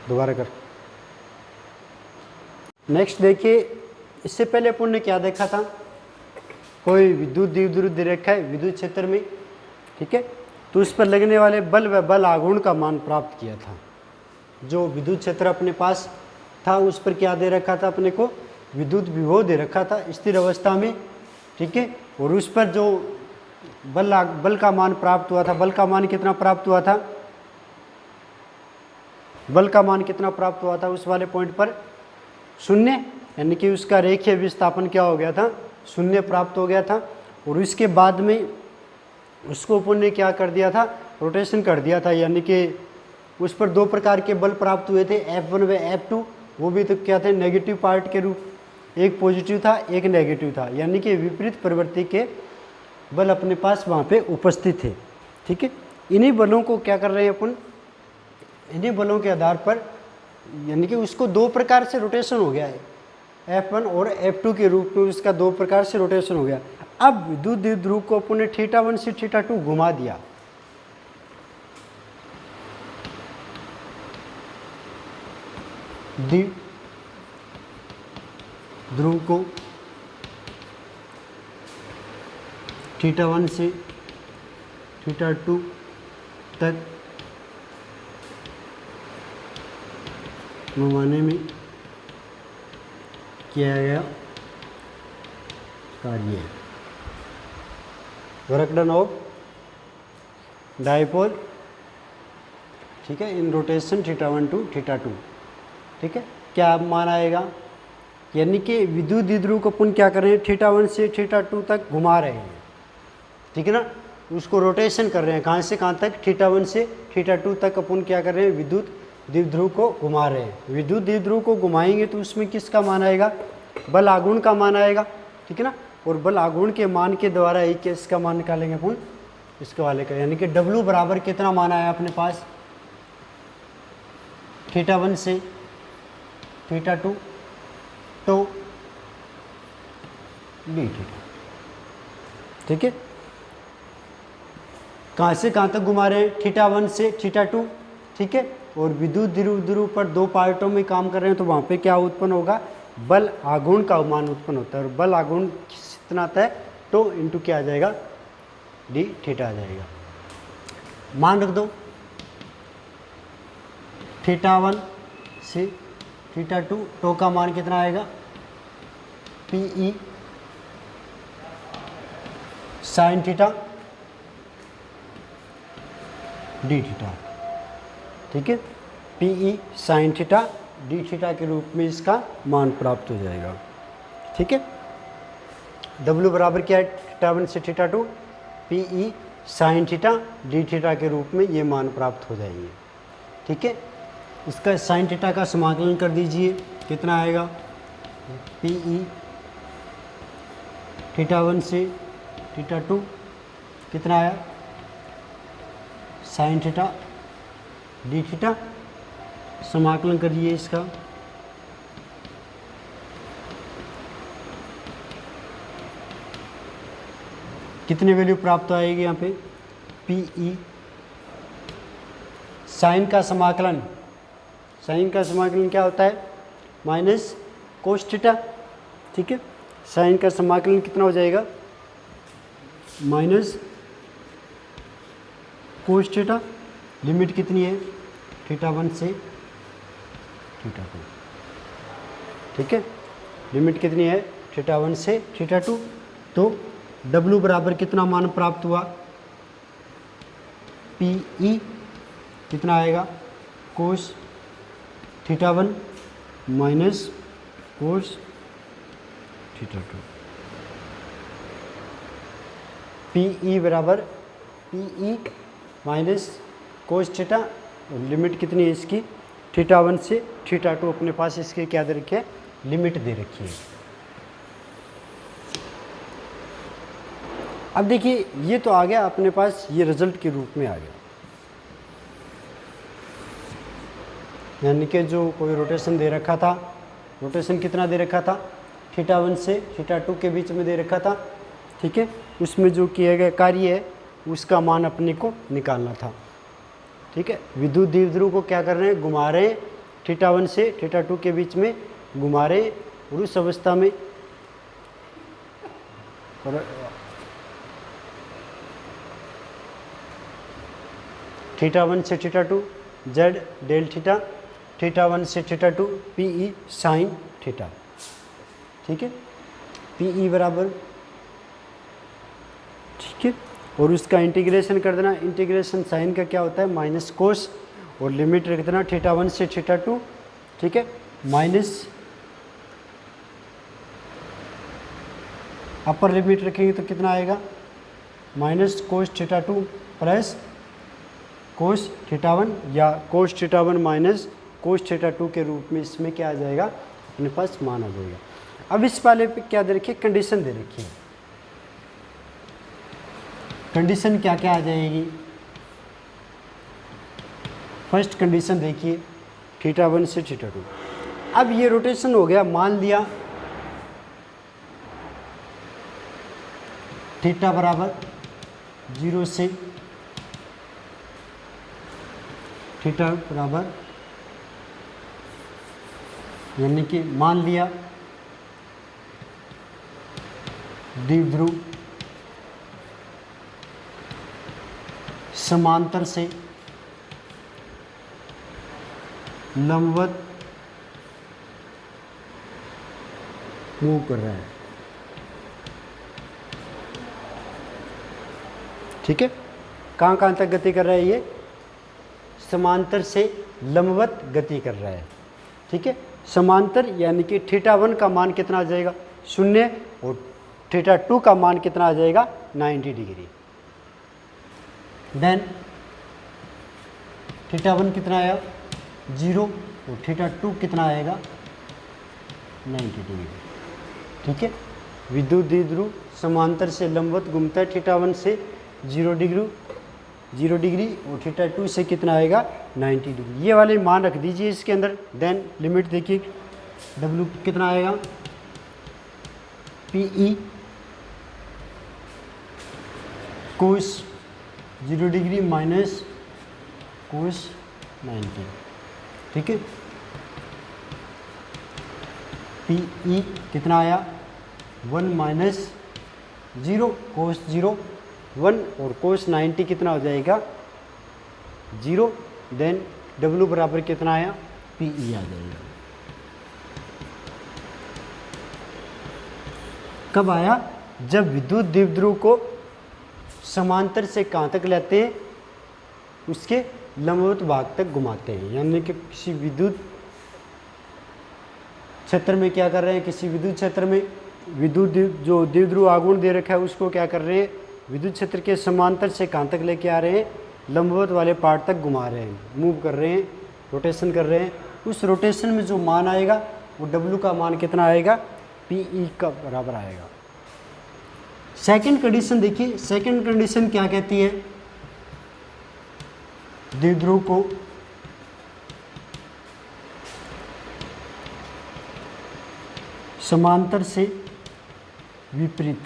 दोबारा कर। नेक्स्ट देखिए, इससे पहले अपन ने क्या देखा था, कोई विद्युत द्विध्रुव दे रखा है विद्युत क्षेत्र में, ठीक है, तो उस पर लगने वाले बल व बल आघूर्ण का मान प्राप्त किया था। जो विद्युत क्षेत्र अपने पास था उस पर क्या दे रखा था अपने को, विद्युत विभव दे रखा था स्थिर अवस्था में, ठीक है, और उस पर जो बल का मान प्राप्त हुआ था, बल का मान कितना प्राप्त हुआ था, बल का मान कितना प्राप्त हुआ था उस वाले पॉइंट पर, 0, यानी कि उसका रेखीय विस्थापन क्या हो गया था, 0 प्राप्त हो गया था। और इसके बाद में उसको अपन ने क्या कर दिया था, रोटेशन कर दिया था, यानी कि उस पर 2 प्रकार के बल प्राप्त हुए थे, F1 व F2, वो भी तो क्या थे, नेगेटिव पार्ट के रूप, एक पॉजिटिव था एक नेगेटिव था, यानी कि विपरीत प्रवृत्ति के बल अपने पास वहाँ पे उपस्थित थे, ठीक है। इन्हीं बलों को क्या कर रहे हैं अपन, इन्हीं बलों के आधार पर, यानी कि उसको 2 प्रकार से रोटेशन हो गया है, F1 और F2 के रूप में उसका 2 प्रकार से रोटेशन हो गया। अब विद्युत द्विध्रुव को अपन ने θ1 से θ2 घुमा दिया, द्विध्रुव को θ1 से θ2 तक घुमाने में किया गया कार्य। वर्क डन ऑफ डायपोल, ठीक है, इन रोटेशन θ1 टू θ2, ठीक है, क्या मान आएगा, यानी कि विद्युत द्विध्रुव को अपन क्या कर रहे हैं, θ1 से θ2 तक घुमा रहे हैं, ठीक है ना, उसको रोटेशन कर रहे हैं, कहाँ से कहाँ तक, θ1 से θ2 तक अपन क्या कर रहे हैं, विद्युत द्विध्रुव को घुमा रहे हैं। विद्युत द्विध्रुव को घुमाएंगे तो उसमें किसका मान आएगा, बल आघूर्ण का मान आएगा, ठीक है ना, और बल आघूर्ण के मान के द्वारा ही इसका मान निकालेंगे अपन, इसके वाले का, यानी कि W बराबर कितना मान आया अपने पास, θ1 से θ2 तो d थीटा, ठीक है, कहाँ से कहाँ तक घुमा रहे हैं, θ1 से θ2, ठीक है, और विद्युत द्विध्रुव पर 2 पार्टों में काम कर रहे हैं, तो वहाँ पे क्या उत्पन्न होगा, बल आघूर्ण का मान उत्पन्न होता है, और बल आघूर्ण कितना आता है, तो इंटू क्या आ जाएगा, d थीटा आ जाएगा। मान रख दो, θ1 से θ2, तो का मान कितना आएगा, PE sin theta d theta, ठीक है, PE sin theta d theta के रूप में इसका मान प्राप्त हो जाएगा, ठीक है। W बराबर क्या है, θ1 से θ2, PE sin theta d theta के रूप में ये मान प्राप्त हो जाएंगे, ठीक है। इसका sin थीटा का समाकलन कर दीजिए, कितना आएगा, PE θ1 से θ2 कितना आया, sin थीटा d थीटा, समाकलन करिए इसका, कितनी वैल्यू प्राप्त आएगी यहाँ पे, PE साइन का समाकलन, साइन का समाकलन क्या होता है, माइनस कोस थीटा, ठीक है, साइन का समाकलन कितना हो जाएगा, माइनस कोस थीटा, लिमिट कितनी है, θ1 से θ2, ठीक है, लिमिट कितनी है, θ1 से θ2, तो W बराबर कितना मान प्राप्त हुआ, PE कितना आएगा, कोस θ1 माइनस कोस θ2, PE बराबर PE माइनस कोस थीटा, और लिमिट कितनी है इसकी, θ1 से θ2 अपने पास इसके क्या दे रखी है, लिमिट दे रखी है। अब देखिए ये तो आ गया अपने पास, ये रिजल्ट के रूप में आ गया, यानी कि जो कोई रोटेशन दे रखा था, रोटेशन कितना दे रखा था, θ1 से θ2 के बीच में दे रखा था, ठीक है, उसमें जो किया गया कार्य है उसका मान अपने को निकालना था, ठीक है। विद्युत द्विध्रुव को क्या कर रहे हैं, घुमा रहे हैं, θ1 से θ2 के बीच में घुमा रहे हैं और उस अवस्था में θ1 से θ2 z डेल थीटा, θ1 से θ2 PE साइन थीटा। ठीक है, PE बराबर, ठीक है, और उसका इंटीग्रेशन कर देना। इंटीग्रेशन साइन का क्या होता है, माइनस कोस, और लिमिट रख देना θ1 से θ2। ठीक है, माइनस अपर लिमिट रखेंगे तो कितना आएगा, माइनस कोस θ2 प्लस कोस θ1 या कोस θ1 माइनस कोस θ2 के रूप में इसमें क्या आ जाएगा, अपने पास मान आ जाएगा। अब इस वाले पे क्या दे रखी है, कंडीशन दे रखी है। कंडीशन क्या क्या आ जाएगी, फर्स्ट कंडीशन देखिए θ1 से θ2। अब ये रोटेशन हो गया, मान लिया थीटा बराबर 0 से थीटा बराबर, यानी कि मान लिया द्विध्रुव समांतर से लंबवत मूव कर रहा है। ठीक है, कहाँ कहाँ तक गति कर रहा है, ये समांतर से लंबवत गति कर रहा है। ठीक है, समांतर यानी कि θ1 का मान कितना आ जाएगा, 0, और θ2 का मान कितना आ जाएगा, 90 डिग्री। देन θ1 कितना आया, 0, और θ2 कितना आएगा, 90 डिग्री। ठीक है, विद्युत द्विध्रुव समांतर से लंबवत घूमता है, θ1 से 0 डिग्री और θ2 से कितना आएगा, 90 डिग्री। ये वाले मान रख दीजिए इसके अंदर। देन लिमिट देखिए, W कितना आएगा, PE कोस 0 डिग्री माइनस कोस 90। ठीक है, PE कितना आया, 1 माइनस 0 कोस 0 1, और कोस 90 कितना हो जाएगा, 0। देन W बराबर कितना आया, PE आ जाएगा। कब आया, जब विद्युत द्विध्रुव को समांतर से कहाँ तक लेते हैं, उसके लंबवत भाग तक घुमाते हैं। यानी कि किसी विद्युत क्षेत्र में क्या कर रहे हैं, किसी विद्युत क्षेत्र में विद्युत जो द्विध्रुव आघूर्ण दे रखा है उसको क्या कर रहे हैं, विद्युत क्षेत्र के समांतर से कहाँ तक लेके आ रहे हैं, लंबवत वाले पार्ट तक घुमा रहे हैं, मूव कर रहे हैं, रोटेशन कर रहे हैं। उस रोटेशन में जो मान आएगा वो W का मान कितना आएगा, PE का बराबर आएगा। सेकंड कंडीशन देखिए, सेकंड कंडीशन क्या कहती है, द्विध्रुव को समांतर से विपरीत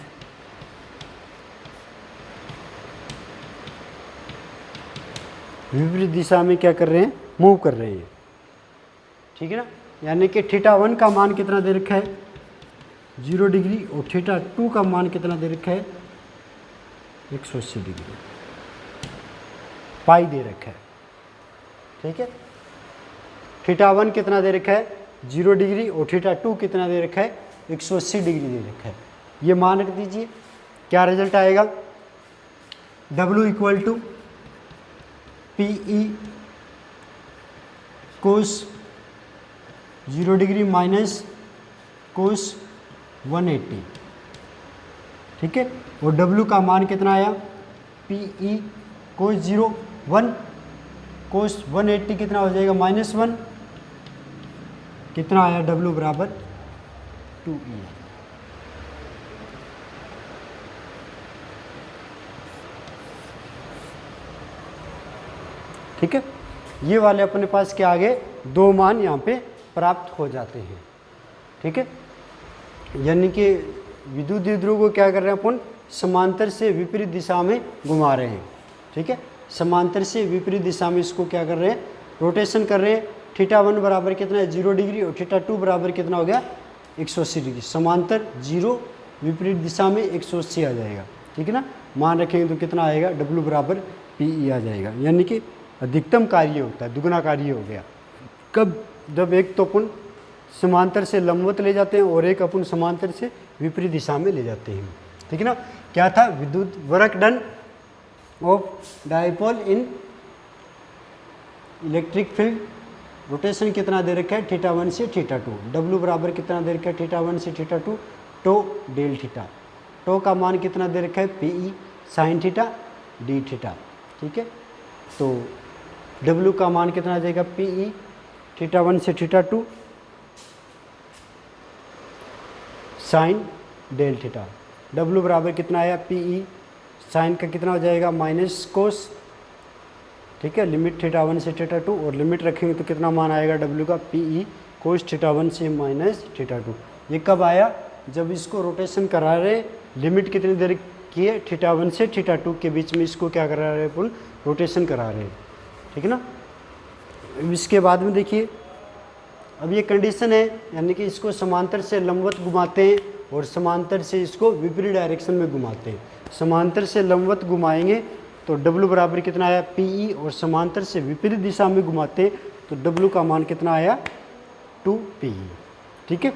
दिशा में क्या कर रहे हैं, मूव कर रहे हैं। ठीक है ना, यानी कि θ1 का मान कितना दे रखा है, 0 डिग्री, और θ2 का मान कितना दे रखा है, 180 डिग्री, पाई दे रखा है। ठीक है, θ1 कितना दे रखा है, 0 डिग्री, और θ2 कितना दे रखा है, 180 डिग्री दे रखा है। ये मान रख दीजिए, क्या रिजल्ट आएगा, W equal to PE cos 0 डिग्री माइनस कोस 180। ठीक है, और W का मान कितना आया, PE कोस 0 1 कोस 180 कितना हो जाएगा, -1, कितना आया, W बराबर 2E। ठीक है, ये वाले अपने पास क्या आगे दो मान यहाँ पे प्राप्त हो जाते हैं। ठीक है, यानी कि विद्युत द्विध्रुव को क्या कर रहे हैं अपन, समांतर से विपरीत दिशा में घुमा रहे हैं। ठीक है, समांतर से विपरीत दिशा में इसको क्या कर रहे हैं, रोटेशन कर रहे हैं, थीटा 1 बराबर कितना है 0 डिग्री और थीटा 2 बराबर कितना हो गया 180 डिग्री। समांतर 0 विपरीत दिशा में 180 आ जाएगा, ठीक है ना। मान रखेंगे तो कितना आएगा W बराबर PE आ जाएगा, यानी कि अधिकतम कार्य होता है, दुगना कार्य हो गया। कब? जब एक तो अपन समांतर से लंबवत ले जाते हैं और एक अपन समांतर से विपरीत दिशा में ले जाते हैं, ठीक है ना। क्या था? विद्युत work done of dipole in electric field, rotation कितना दे रखा है थीटा 1 से थीटा 2, W बराबर कितना दे रखा है थीटा 1 से theta 2, tau del theta, tau का मान कितना दे रखा है PE sine theta d theta, ठीक है। तो W का मान कितना आ जाएगा PE थीटा 1 से theta 2 sine del theta, W बराबर कितना आया PE साइन का कितना हो जाएगा माइनस कोस, ठीक है। लिमिट थीटा 1 से थीटा 2 और लिमिट रखेंगे तो कितना मान आएगा W का PE कोस थीटा 1 से माइनस थीटा 2। ये कब आया? जब इसको रोटेशन करा रहे, लिमिट कितनी देर की है थीटा 1 से थीटा 2 के बीच में, इसको क्या करा रहे अपन रोटेशन करा रहे, ठीक है ना। इसके बाद में देखिए, अब ये कंडीशन है, यानी कि इसको समांतर से लंबवत घुमाते हैं और समांतर से इसको विपरीत डायरेक्शन में घुमाते हैं। समांतर से लंबवत घुमाएंगे तो W बराबर कितना आया PE, और समांतर से विपरीत दिशा में घुमाते हैं तो W का मान कितना आया 2 PE, ठीक है।